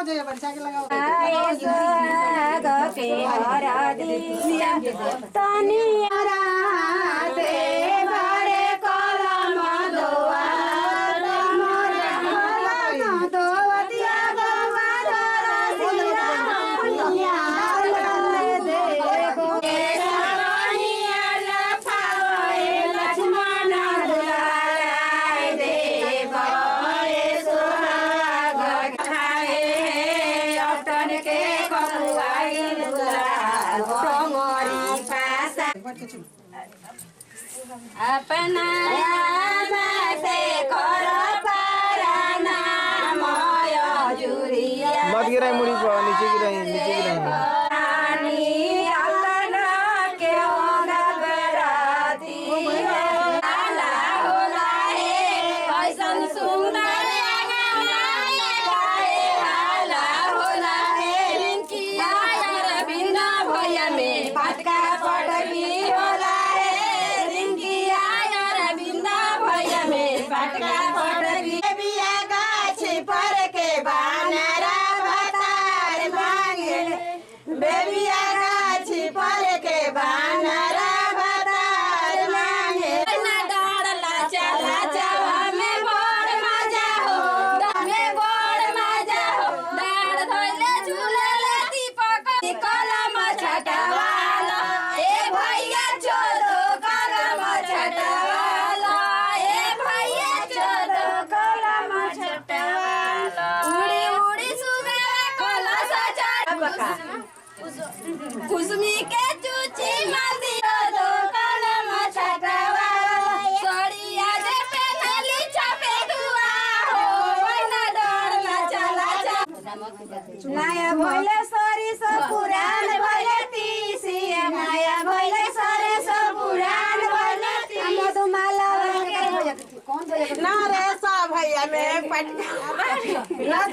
लगाओ जाइए बच्चा के लगाओ के हरा दिया तनिया दे बड़े कलम दोआ दोवतिया अपना से करो पाराना माया जुरिया मत गिराई मुड़ी पर नीचे गिराई रानी अपना के होगा बराती आला होला है ऐसन सुंदर गाए आला होला है रिंकी यार बिना भैया में पटका पटकी होला पटका पटकी बिया गाछ पर के बानरा बतार मांगे बेबिया गाछ पर के बानरा बतार मांगे ना डाड़ला चला जावा में बड़ मजा हो में बड़ मजा हो डाड़ धोले झूले दीपक कलम छटवाला ए भैया चलो कलम छटवाला उड़ी उड़ी सुबह कलश कुसुमी के चूची मंदी दो कलम छटवाला सड़िया जे पहनली छपे दुआ हो वैना डर ना चला नया भइले सरी सब पुरान भइले तीसिया नया भइले सरे सब पुरान भइले मधुमाला ना रे सब भैया में पटका